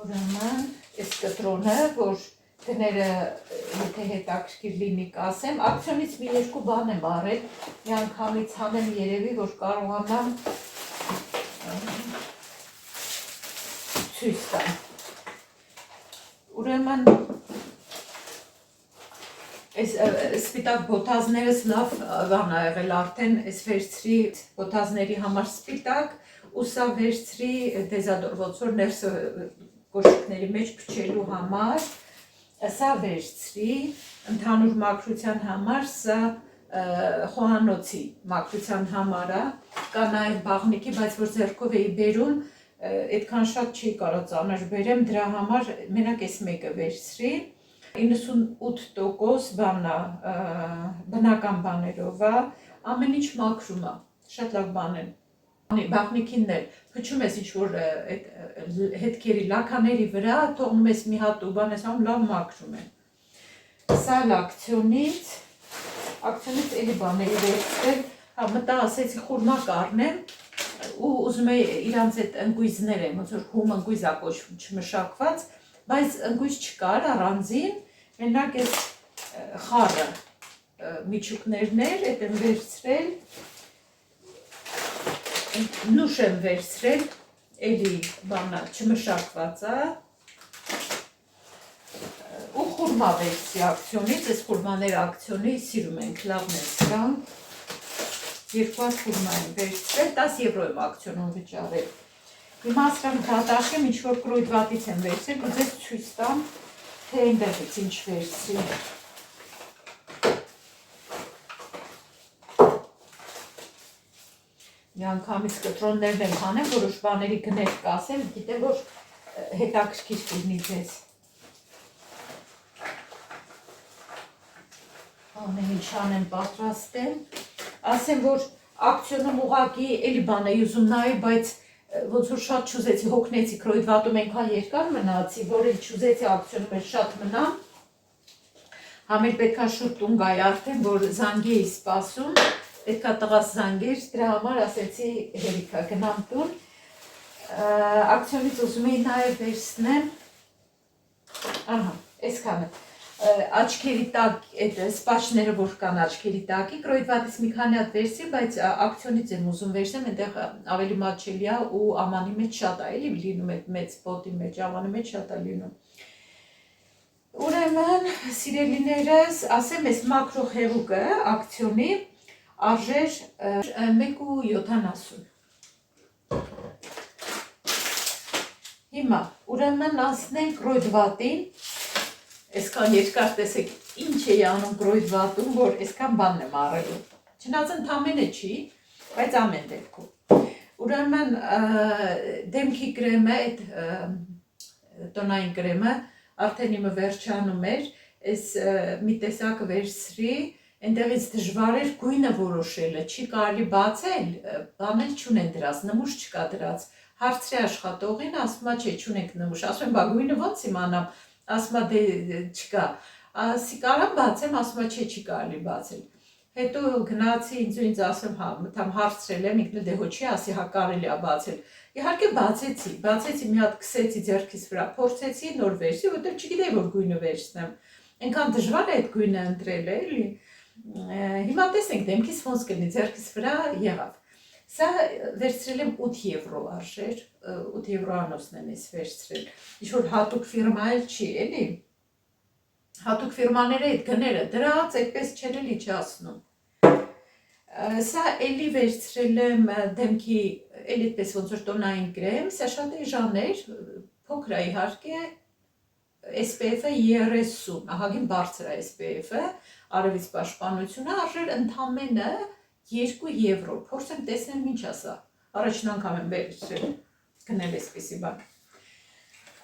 Ուրեմն, այս կտրոնը, որ գները եթե հետաքրքիր լինի կասեմ, ակցիոնից մի երկու բան եմ արել, մի անգամից հանեմ երևի, որ կարողանամ ցույց տամ։ Ուրեմն, այս սպիտակ բոթազներս լավ բան ա եղել արդեն, այս վերցրի բոթազների համար սպիտակ, ու սա վերցրի դեզադոր, ոնց որ ներսը կոշիկների մեջ փչելու համար, սա վերցրի, ընդհանուր մաքրության համար, սա խոհանոցի մաքրության համար է, կա նաև բաղնիքի, բայց որ ձեռքով էի բերում, այդքան շատ չի կարող ծանր բերեմ, դրա համար մենակ այս մեկը վերցրի, 98% բանն է, բնական բաներով է, ամեն ինչ մաքրում է, շատ լավ բան են։ Բաղնիքինն էլ փչում ես ինչ-որ հետքերի, լաքաների վրա, թողնում ես մի հատ ու բան ես անում, լավ մաքրում են։ Սա ակցիոնից էլի բան էի վերցրել, մտա ասեցի խուրմա կառնեմ ու ուզում էի իրանց այդ ընկույզներ եմ, ոնց որ հում ընկույզ ա կոչվում չմշակված, բայց ընկույզ չկար առանձին, մենակ այս խառը միջուկներն էր, այդ եմ վերցրել, նուշ եմ վերցրել, էլի բանա չմշակված է, ու խուրմա վերցրի ակցիոնից, այս խուրմաները ակցիոնի սիրում ենք, լավն են սրանք, երկու հատ խուրմա եմ վերցրել, 10 եվրո եմ ակցիոնում վճարել։ Հիմա սրանք դատաշեմ, ինչ-որ կրոյդվատից եմ վերցրել, ու ձեզ ցույց տամ, թե այնտեղից ինչ վերցրի։ Մի անգամից կտրոններն եմ հանեմ, որոշ բաների գներ կասեմ, գիտեմ, որ հետաքրքիր կլինի ձեզ։ Ամեն ինչ անեմ պատրաստեմ, ասեմ, որ ակցիոնում ուղղակի էլի բան էի ուզում նայել, բայց ոնց որ շատ չուզեցի, հոգնեցի, կրոյդվատում այնքան երկար մնացի, որ էլ չուզեցի ակցիոնում էլ շատ մնամ, համ էլ պետքա շուտ տուն գայի արդեն, որ զանգի էի սպասում, պետքա տղաս զանգեր, դրա համար ասեցի հերիքա գնամ տուն, ակցիոնից ուզում էի նաև վերցնեմ, ահա, այսքանը, աչքերի տակ, այդ սպաչները որ կան աչքերի տակի, կրոյդվատից մի քանի հատ վերցրի, բայց ակցիոնից եմ ուզում վերցնեմ, այնտեղ ավելի մատչելի է ու ամանի մեջ շատ է, էլի լինում այդ մեծ պոտի մեջ, ամանի մեջ շատ է լինում։ Ուրեմն, սիրելիներս, ասեմ, այս մակրո հեղուկը ակցիոնի արժեր 1.70։ Հիմա, ուրեմն անցնենք կրոյդվատին, այսքան երկար տեսեք ինչ էի անում կրոյդվատում, որ այսքան բանն եմ առելու։ Չնայած ընդամենը չի, բայց ամեն դեպքում։ Ուրեմն դեմքի կրեմը, այդ տոնային կրեմը, արդեն իմը վերջանում էր, այս մի տեսակը վերցրի, այնտեղից դժվար էր գույնը որոշելը, չի կարելի բացել, բանել չունեն դրած, նմուշ չկա դրած, հարցրի աշխատողին, ասում է չէ, չունենք նմուշ, ասում եմ, բա գույնը ոնց իմանամ, ասում է դե չկա, ասի կարամ բացեմ, ասում է չէ, չի կարելի բացել, հետո գնացի ինձ ասում, մտամ հարցրել եմ, ինքն դե հո չի, ասի հա կարելի է բացել, իհարկե բացեցի, մի հատ քսեցի ձեռքիս վրա, փորձեցի, նոր վերցի, որտեղ չգիտեի, որ գույնը վերցնեմ, այնքան դժվար է այդ գույնը ընտրել, էլի, հիմա տեսենք դեմքիս ոնց կլինի, ձեռքիս վրա եղավ, սա վերցրել եմ 8 եվրո արժեր, 8 եվրոանոցն եմ ես վերցրել, ինչ-որ հատուկ ֆիրմա էլ չի, էլի, հատուկ ֆիրմաները այդ գները դրած, այդպես չեր էլ իջացնում, սա էլի վերցրել եմ դեմքի, էլի այդպես ոնց որ տոնային կրեմ, սա շատ էժան էր, փոքր է իհարկե, SPF-ը 30, ահագին բարձր է SPF-ը, արևից պաշտպանությունը, արժեր ընդամենը 2 եվրո, փորձեմ տեսնեմ ինչ է սա, առաջին անգամ եմ վերցրել, գնել այսպիսի բան։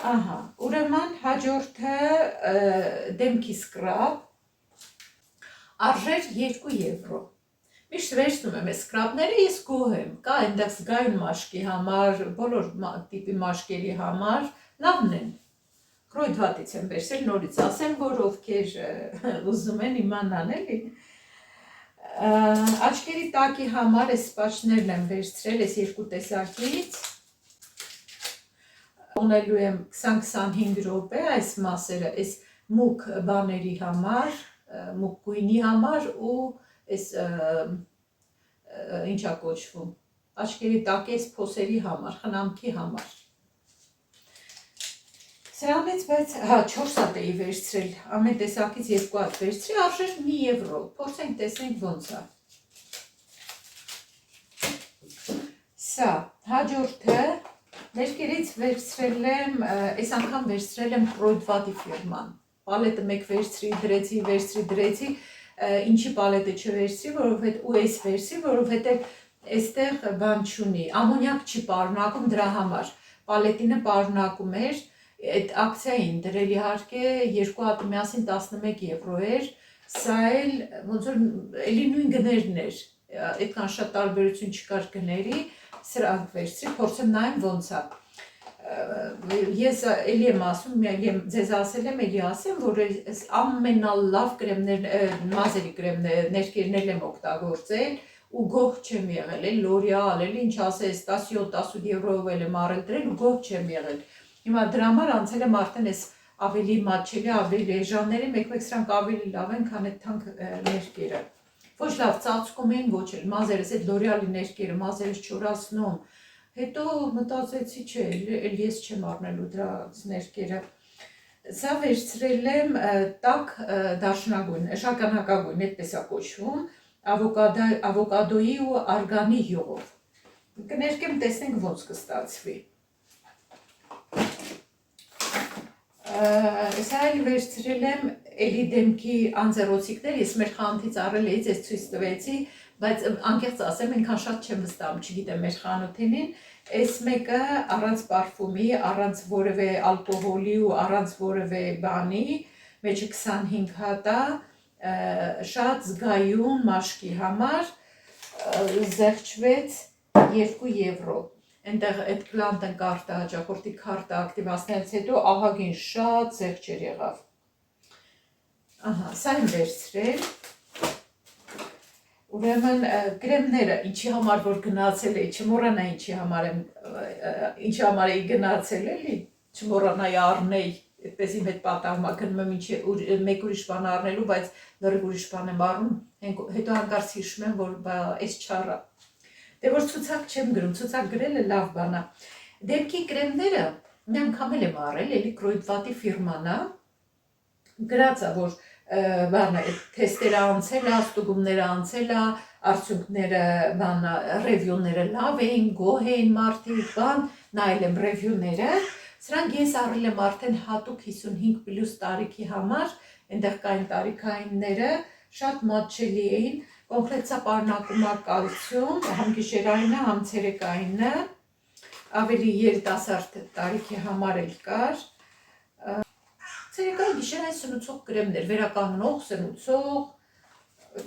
Ահա, ուրեմն հաջորդը դեմքի սկրաբ, արժեր 2 եվրո, միշտ վերցնում եմ այս սկրաբները, ես գոհ եմ, կա այնտեղ զգայուն մաշկի համար, բոլոր տիպի մաշկերի համար, լավն են, կրոյդվատից եմ վերցրել, նորից ասեմ, որ ովքեր ուզում են իմանան էլի, Աչքերի տակի համար այս սպաչներն եմ վերցրել այս երկու տեսակից, ունելու եմ 20-25 րոպե այս մասերը, այս մուկ բաների համար, մուկ գույնի համար ու այս ինչա կոչվում, աչքերի տակի այս փոսերի համար, խնամքի համար։ Սրանից բայց 4 հատ էի վերցրել, ամեն տեսակից 2 հատ վերցրի, արժեր 1 եվրո, փորձենք տեսնենք ոնց է։ Սա, հաջորդը, ներկերից վերցրել եմ, այս անգամ վերցրել եմ Կրոյդվատի ֆիրման, պալետը մեկ վերցրի, դրեցի, ինչի պալետը չվերցրի, ու այս վերցրի, որովհետև այստեղ բան չունի, ամոնյակ չի պարունակում դրա համար, պալետինը պարունակում էր, այդ ակցիային դրել իհարկե 2 հատը միասին 11 եվրո էր, սա էլ ոնց որ էլի նույն գներն էր, այդքան շատ տարբերություն չկար գների, սրանք վերցրի, փորձեմ նայեմ ոնց է։ Ես էլի եմ ասում, ձեզ ասել եմ, էլի ասեմ, որ ամենալավ կրեմներ, մազերի ներկերներն եմ օգտագործել ու գոհ չեմ եղել, L'Oreal, էլի ինչ ասես, 17-18 եվրոյով եմ առել դրել ու գոհ չեմ եղել։ Հիմա դրա համար անցել եմ արդեն այս ավելի մատչելի, ավելի էժանների, մեկ-մեկ սրանք ավելի լավ են, քան այդ թանկ ներկերը։ Ոչ լավ ծածկում էին, ոչ էլ մազերս, այդ L'Oreal-ի ներկերը, մազերս չորացնում։ Հետո մտածեցի, չէ, էլ ես չեմ առնելու դրանց ներկերը։ Սա վերցրել եմ տաք դարչնագույն, շագանակագույն, այդպես է կոչվում, ավոկադոյի ու արգանի յուղով։ Կներկեմ, տեսնենք ոնց կստացվի։ Սա էլ վերցրել եմ էլի դեմքի անձեռոցիկներ, ես մեր խանութից առել էի, ձեզ ցույց տվեցի, բայց անկեղծ ասեմ, այնքան շատ չեմ վստահում, չգիտեմ մեր խանութին, այս մեկը առանց պարֆումի, առանց որևէ ալկոհոլի ու առանց որևէ բանի, մեջը 25 հատ է, շատ զգայուն մաշկի համար, զեղչվեց 2 եվրո։ Այնտեղ այդ կլանտն կարտը, հաճախորդի քարտը ակտիվացնելուց հետո ահագին շատ զեղչեր եղավ։ Ահա, սա եմ վերցրել։ Ուրեմն կրեմները, ինչի համար որ գնացել էի, չմոռանա ինչի համար էի գնացել էլի, չմոռանայի առնեի, այդպես իմ հետ պատահում է, գնում եմ մեկ ուրիշ բան առնելու, բայց լրիվ ուրիշ բան եմ առնում, հետո հանկարծ հիշում եմ, որ այս չառա։ Դե որ ցուցակ չեմ գրում, ցուցակ գրելը լավ բան է։ Դեմքի կրեմները մի անգամ եմ առել, էլի Կրոյդվատի ֆիրման է, գրած է, որ բանը թեստերը անցել է, ստուգումները անցել է, արդյունքները ռևյուները լավ էին, գոհ էին մարդիկ, նայել եմ ռևյուները, սրանք ես առել եմ արդեն հատուկ 55+ տարիքի համար, այնտեղ կային տարիքայինները, շատ մատչելի էին, կոնկրետ սա պարունակում է կալցիում, համ գիշերայինը, համ ցերեկայինը, ավելի երիտասարդ տարիքի համար էլ կար, ցերեկային գիշերային սնուցող կրեմներ, վերականգնող, սնուցող,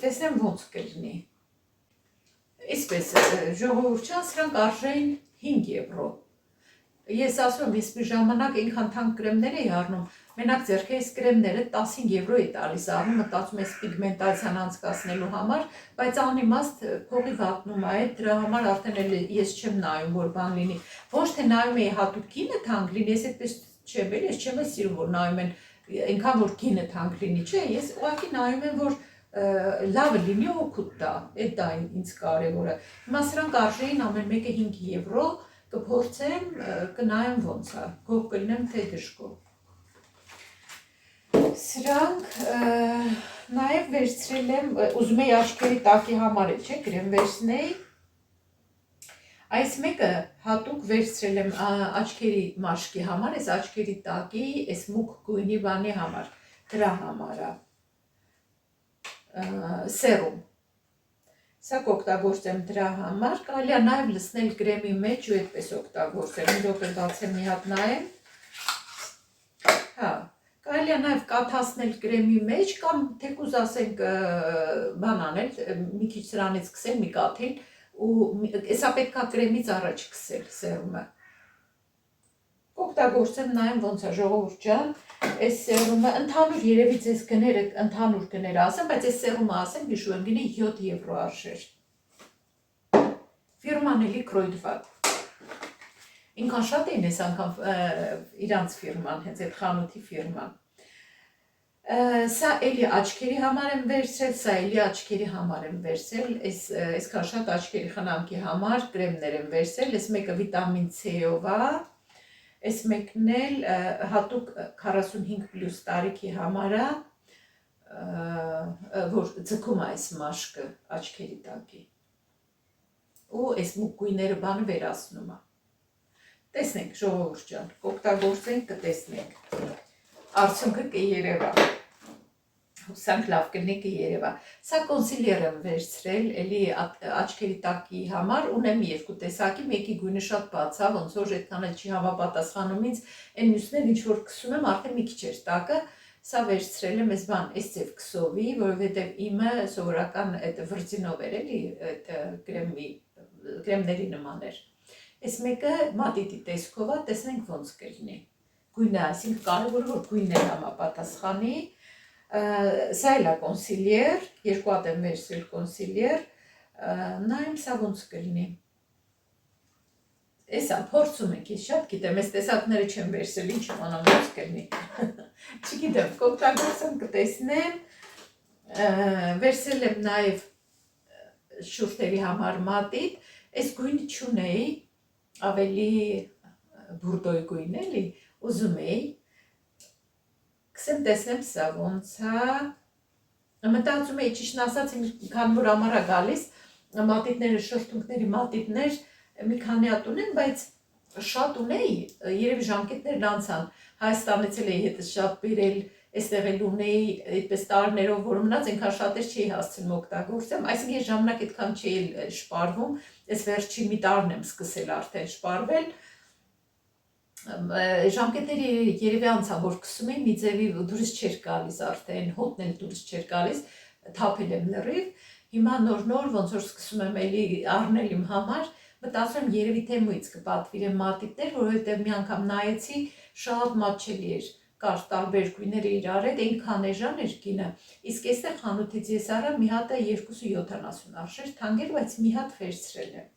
տեսնեմ ոնց կլինի։ Այսպես ժողովուրդ ջան, սրանք արժեին 5 եվրո։ Ես ասում եմ, ես մի ժամանակ այնքան թանկ կրեմներ էի առնում, մենակ ձեռքերս կրեմները 15 եվրո էի տալիս առնում, մտածում ես պիգմենտացիան անցկացնելու համար, բայց անիմաստ փողի վատնում է, դրա համար արդեն էլ ես չեմ նայում, որ բան լինի։ Ոչ թե նայում էի հատուկ գինը թանկ լինի, ես այդպես չեմ, ես չեմ սիրում, որ նայում են այնքան որ գինը թանկ լինի, չէ, ես ուղղակի նայում եմ, որ լավը լինի օգուտ տա, այդ դա ինձ կարևորը։ Հիմա սրանք արժեին ամեն մեկը 5 եվրո, կփորձեմ, կնայեմ ոնց է, գոհ կլինեմ թե դժգոհ։ Սրանք նաև վերցրել եմ, ուզում էի աչքերի տակի համար չէ, գրեմ վերցնեի։ Այս մեկը հատուկ վերցրել եմ աչքերի մաշկի համար, այս աչքերի տակի, այս մուկ գույնի բանի համար, դրա համար է, սերում, սա կօգտագործեմ դրա համար, կարելի է նաև լցնել կրեմի մեջ ու այդպես օգտագործել, մի րոպե բացեմ մի հատ նայեմ, հա, կարելի է նաև կաթացնել կրեմի մեջ կամ թեկուզ ասենք բան անել, մի քիչ սրանից սկսել մի կաթիլ, ու սա պետք է կրեմից առաջ քսել սերումը, Կօգտագործեմ նայեմ ոնց է ժողովուրդ ջան, այս սերումը ընդհանուր երևի ձեզ գները ընդհանուր գները ասեմ, բայց այս սերումը ասեմ հիշու եմ գինի 7 եվրո արժեր։ Ֆիրման էլի Կրոյդվատ։ Ինքան շատ էին այս անգամ իրանց ֆիրման, հենց այդ խանութի ֆիրման։ Սա էլի աչքերի համար եմ վերցրել, սա էլի աչքերի համար եմ վերցրել, այսքան շատ աչքերի խնամքի համար կրեմներ եմ վերցրել, այս մեկը վիտամին C-ով է, այս մեկն էլ հատուկ 45+ տարիքի համար է, որ ձգում է այս մաշկը աչքերի տակի, ու այս մուկ գույները բանը վերացնում է։ Տեսնենք ժողովուրդ ջան, կօգտագործենք, կտեսնենք։ Արդյունքը կերևա, հուսանք լավ կլինի կերևա։ Սա կոնսիլեր եմ վերցրել, էլի աչքերի տակի համար, ունեմ երկու տեսակի, մեկի գույնը շատ բաց է, ոնց որ այդքան էլ չի համապատասխանում ինձ, այն մյուսներ ինչ որ քսում եմ, արդեն մի քիչ էր տակը, սա վերցրել եմ այս բան, այս ձև քսովի, որովհետև իմը սովորական այդ վրձինով էր, էլի այդ կրեմների նման էր։ Այս մեկը մատիտի տեսքով է, տեսնենք ոնց կլինի։ Գույնը, այսինքն կարևոր որ գույնը համապատասխանի, սա էլ է կոնսիլեր, երկու հատ եմ վերցրել կոնսիլեր, նայեմ սա ոնց կլինի։ Էսա փորձում ենք, ես շատ գիտեմ, այս տեսակները չեմ վերցրել, ինչ իմանամ ոնց կլինի։ Չգիտեմ, կօգտագործեմ, կտեսնեմ, վերցրել եմ նաև շուրթերի համար մատիտ, այս գույնը չունեի, ավելի բուրդոյ գույն էլի, ուզում էի, կսեմ տեսնեմ սա ոնց է, մտածում էի ճիշտն ասած, քանի որ ամառ է գալիս, մատիտները, շրթունքների մատիտներ մի քանի հատ ունեմ, բայց շատ ունեի, երևի ժամկետներն անցան, Հայաստանից էլ էի հետս շատ բերել, այստեղ էլ ունեի, այդպես տարիներով, որ մնաց, այնքան շատեր չէի հասցնում օգտագործեմ, այսինքն ես ժամանակ այդքան չէի շպարվում, այս վերջին մի տարին եմ սկսել արդեն շպարվել, ժամկետները երևի անցան, որ քսում էի, մի ձևի դուրս չէր գալիս արդեն, հոտն էլ դուրս չէր գալիս, թափել եմ լրիվ, հիմա նոր ոնց որ սկսում եմ էլի առնել իմ համար, մտածում եմ երևի թեմուից կպատվիրեմ մատիտներ, որովհետև մի անգամ նայեցի, շատ մատչելի էր, կար տարբեր գույները իրար հետ, այնքան էժան էր գինը, իսկ այստեղ խանութից ես արա մի հատը 2.70 արժեր, թանկ էր, բայց մի հատ վերցրել եմ։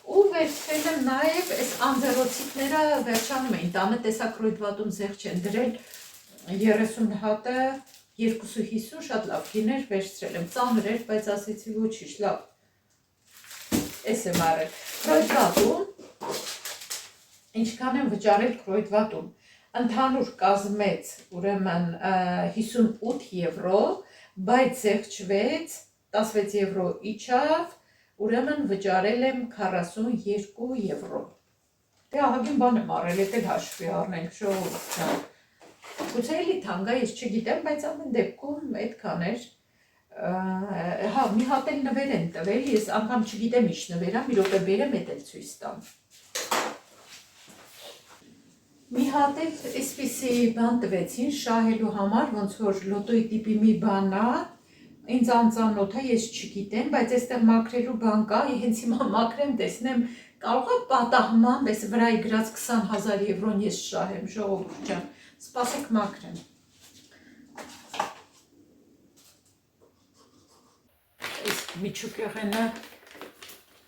Ու վերցրել եմ նաև այս անձեռոցիկները վերջանում էին, տանը տեսակ Կրոյդվատում զեղ չեն դրել 30 հատը 2.50 շատ լավ գիներ վերցրել եմ, ծանր էր, բայց ասեցի ոչինչ, լավ, այս եմ արել, Կրոյդվատում, ինչքան եմ վճարել Կրոյդվատում, ընդհանուր կազմեց ուրեմն 58 եվրո, բայց զեղչվեց 16 եվրո իջավ, ուրեմն վճարել եմ 42 եվրո։ Դե ահագին բան եմ արել, էդ էլ հաշվի առնենք ժողովուրդ ջան։ Գուցե էլի թանկ է, ես չգիտեմ, բայց ամեն դեպքում այդքան էր։ Հա, մի հատ էլ նվեր են տվել, ես անգամ չգիտեմ ինչ նվեր է, մի րոպե բերեմ, էդ էլ ցույց տամ։ Մի հատ էլ այսպիսի բան տվեցին շահելու համար, ոնց որ լոտոյի տիպի մի բան է, ինձ անծանոթ է, ես չգիտեմ, բայց այստեղ մաքրելու բան կա, հենց հիմա մաքրեմ, տեսնեմ, կարող է պատահմամբ այս վրայի գրած 20,000 եվրոն ես շահեմ, ժողովուրդ ջան, սպասեք մաքրեմ։ Այս միջուկեղենը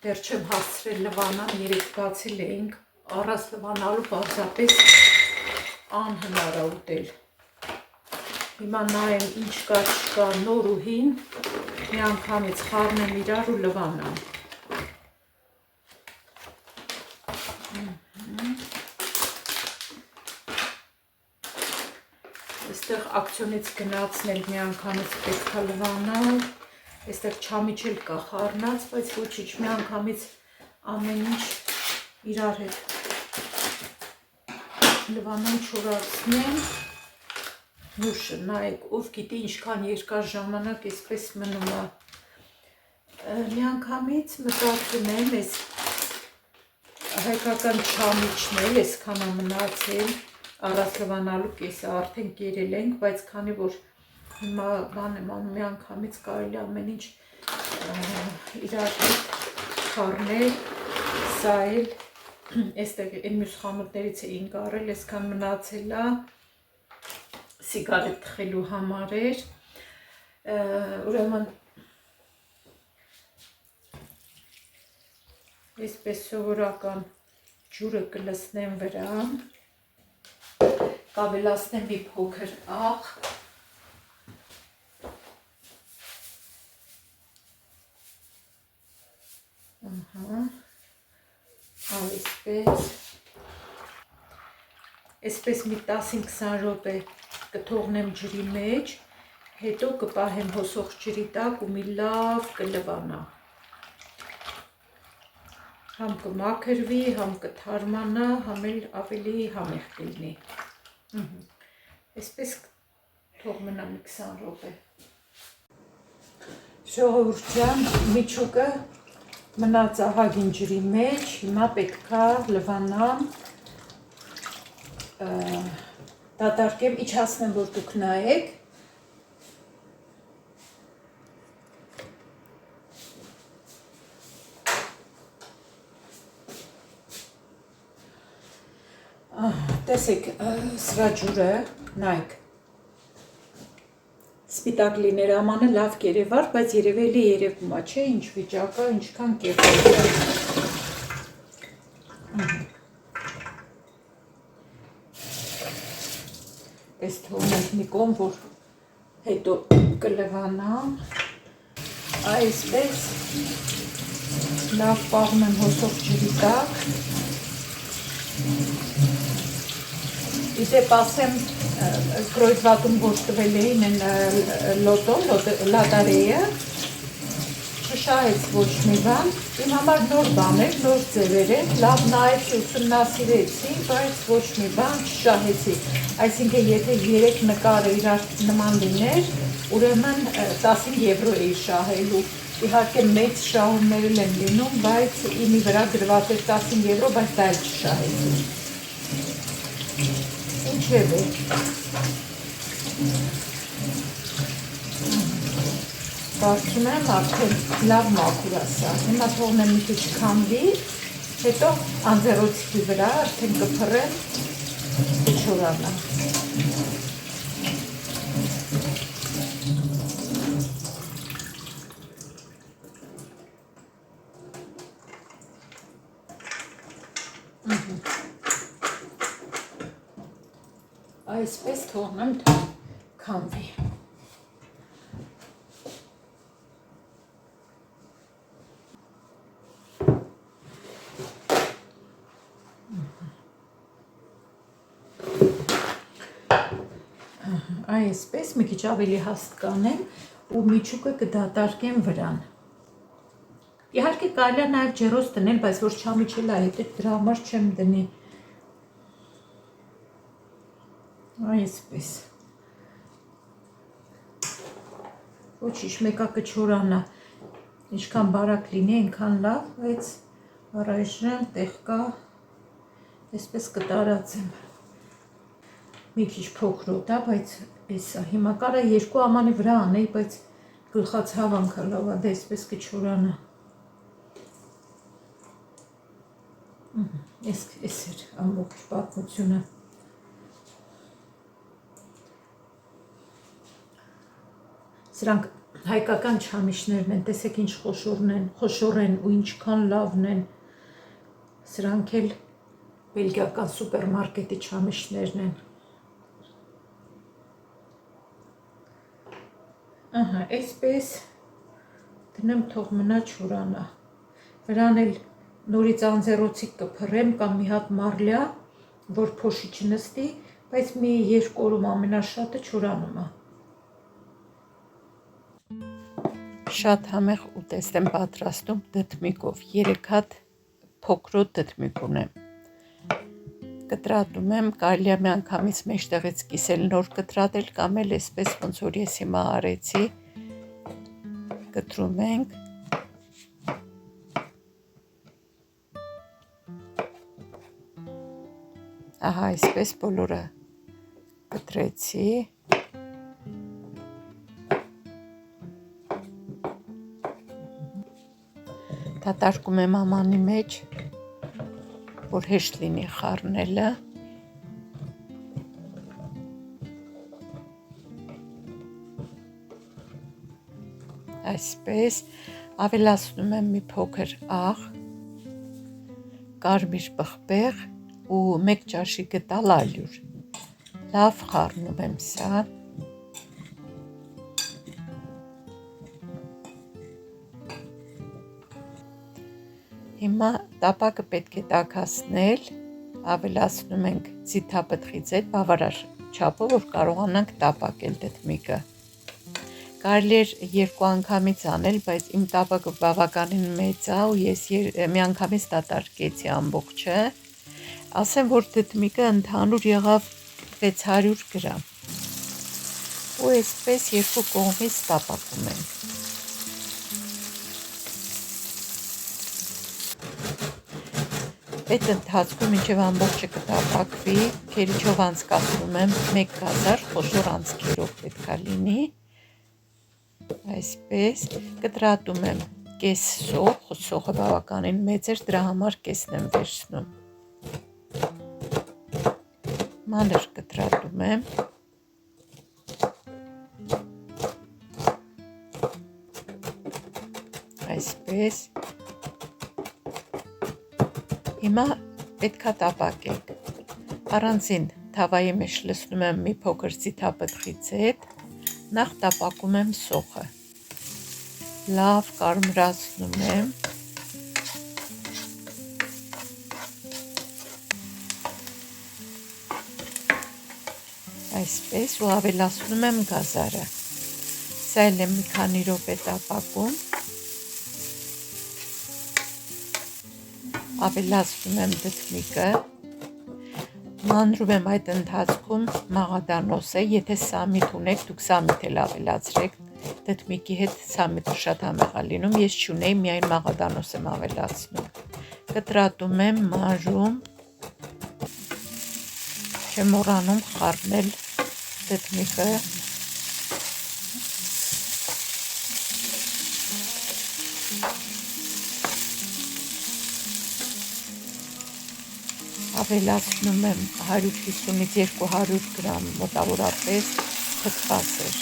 դեռ չեմ հասցրել լվանալ, երեկ բացել էինք, առած լվանալու պարզապես անհնար է ուտել։ Հիմա նայեմ ինչ կա չկա նոր ու հին, մի անգամից խառնեմ իրար ու լվանամ։ Այստեղ ակցիոնից գնացնել մի անգամից պետք է լվանալ, այստեղ չամիջ էլ կա խառնած, բայց ոչինչ մի անգամից ամեն ինչ իրար հետ լվանամ չորացնեմ, նուշը նայեք, ով գիտի ինչքան երկար ժամանակ այսպես մնում է, մի անգամից մտածում եմ այս հայկական չամիջն էլ այսքան է մնացել, առած լվանալու կեսը արդեն կերել ենք, բայց քանի որ հիմա բան եմ անում, մի անգամից կարելի ամեն ինչ իրար հետ խառնել, սա էլ Այստեղ այն մյուս խանութներից էին կարել, այսքան մնացել է սիգարետ թխելու համար էր, ուրեմն այսպես սովորական ջուրը կլցնեմ վրան, կավելացնեմ մի փոքր աղ, այսպես մի 10-20 րոպե կթողնեմ ջրի մեջ, հետո կպահեմ հոսող ջրի տակ ու մի լավ կլվանա։ Համ կմաքրվի, համ կթարմանա, համ էլ ավելի համեղ կլինի։ Այսպես թող մնա մի 20 րոպե։ Ժողովուրդ ջան, միջուկը մնաց ահագին ջրի մեջ, հիմա պետքա լվանամ, դատարկեմ, իջացնեմ, որ դուք նայեք։ Տեսեք, սրա ջուրը, նայք, սպիտակ լիներ ամանը լավ կերևար, բայց երևելի երևում է, չէ, ինչ վիճակա, ինչքան կերպ է։ Պես թողնենք մի կողմ, որ հետո կլվանամ, այսպես լավ պահում եմ հոսող ջրի տակ, իդեպ ասեմ կրոյդվատում որ տվել էին են լոտոն, լատարեյը, չշահեց ոչ մի բան, իմ համար նոր բան էր, նոր ձևեր էր, լավ նայեցի, ուսումնասիրեցի, բայց ոչ մի բան չշահեցի, այսինքն եթե 3 նկարը իրար նման լիներ, ուրեմն 15 եվրո էի շահելու, իհարկե մեծ շահումներ են լինում, բայց իմի վրա գրված էր 15 եվրո, բայց դա էլ չշահեցի։ Ինչև է։ Կարծում եմ արդեն լավ մաքուր է սա, հիմա թողնեմ մի քիչ քամվի, հետո անձեռոցիկի վրա արդեն կփռեմ, կչորանա։ Այսպես թողնեմ քամվի։ Այսպես մի քիչ ավելի հաստ կանեմ ու միջուկը կդատարկեմ վրան։ Իհարկե կարելի է նաև ջեռոց դնել, բայց որ չամիջել է հետո դրա համար չեմ դնի։ Այսպես։ Ոչինչ, մեկը կչորանա, ինչքան բարակ լինի, այնքան լավ, բայց առայժմ տեղ կա, այսպես կտարածեմ։ Մի քիչ փոքրոտ է, բայց էսա, հիմա կարա 2 ամանի վրա անեի, բայց գլխացավանքը լավ է, դա այսպես կչորանա։ Էս էր ամբողջ պատմությունը։ Սրանք հայկական չամիչներն են, տեսեք ինչ խոշոր են ու ինչքան լավն են, սրանք էլ բելգիական սուպերմարկետի չամիչներն են։ Ահա, այսպես դնեմ թող մնա չորանա, վրան էլ նորից անձեռոցիկ կփռեմ կամ մի հատ մարլյա, որ փոշի չնստի, բայց մի 2 օրում ամենաշատը չորանում է։ Շատ համեղ ուտեստ եմ պատրաստում դդմիկով, 3 հատ փոքրոտ դդմիկ ունեմ։ Կտրատում եմ, կարելի է մի անգամից մեջտեղից կիսել նոր կտրատել կամ էլ այսպես ոնց որ ես հիմա արեցի, կտրում ենք։ Ահա այսպես բոլորը կտրեցի։ Դատարկում եմ ամանի մեջ, որ հեշտ լինի խառնելը։ Այսպես ավելացնում եմ մի փոքր աղ, կարմիր պղպեղ ու 1 ճաշի գդալ ալյուր։ Լավ խառնում եմ սա։ Հիմա տապակը պետք է տաքացնել, ավելացնում ենք ձիթապտղից հետ բավարար չափով, որ կարողանանք տապակել դդմիկը։ Կարելի էր 2 անգամից անել, բայց իմ տապակը բավականին մեծ է ու ես միանգամից դատարկեցի ամբողջը։ Ասեմ, որ դդմիկը ընդհանուր եղավ 600 գրամ։ Ու այսպես 2 կողմից տապակում ենք։ Այդ ընթացքում մինչև ամբողջը կտապակվի, քերիչով անցկացնում եմ 1 գազար խոշոր անցքերով պետք է լինի։ Այսպես կտրատում եմ կես սոխ, սոխը բավականին մեծ էր, դրա համար կեսն եմ վերցնում։ Մանր կտրատում եմ։ Այսպես Հիմա պետքա տապակենք։ Առանձին թավայի մեջ լցնում եմ մի փոքր ձիթապտղից հետ, նախ տապակում եմ սոխը։ Լավ կարմրացնում եմ։ Այսպես ու ավելացնում եմ գազարը։ Սա էլ եմ մի քանի րոպե տապակում։ Ավելացնում եմ դդմիկը, մանրում եմ այդ ընթացքում մաղադանոսը, եթե սամիտ ունեք, դուք սամիտ էլ ավելացրեք, դդմիկի հետ սամիտը շատ համեղ է լինում, ես չունեի, միայն մաղադանոս եմ ավելացնում, կտրատում եմ, մանրում, չեմ մոռանում խառնել դդմիկը, ավելացնում եմ 150-ից 200 գրամ մոտավորապես թթվասեր։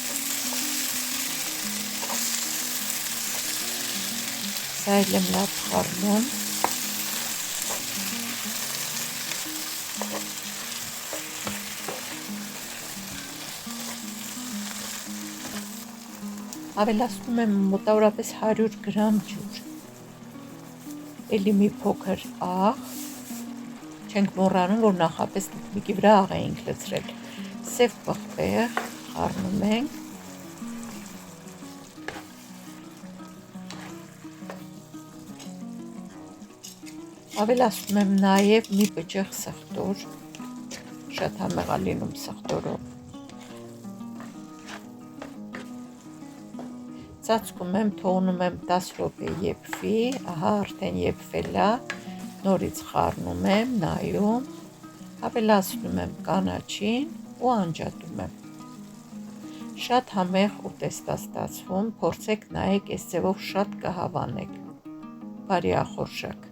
Սա էլ եմ լավ խառնում։ Ավելացնում եմ մոտավորապես 100 գրամ ջուր։ Էլի մի փոքր աղ։ Չենք մոռանում, որ նախապես դդմիկի վրա աղ էինք լցրել։ Սև պղպեղ խառնում ենք։ Ավելացնում եմ նաև մի բջիջ սխտոր, շատ համեղ է լինում սխտորով։ Ծածկում եմ, թողնում եմ 10 րոպե եփվի, ահա արդեն եփվել է։ Նորից խառնում եմ, նայում, ավելացնում եմ կանաչին ու անջատում եմ։ Շատ համեղ ուտեստ է ստացվում, փորձեք նայեք, այս ձևով շատ կհավանեք։ Բարի ախորժակ։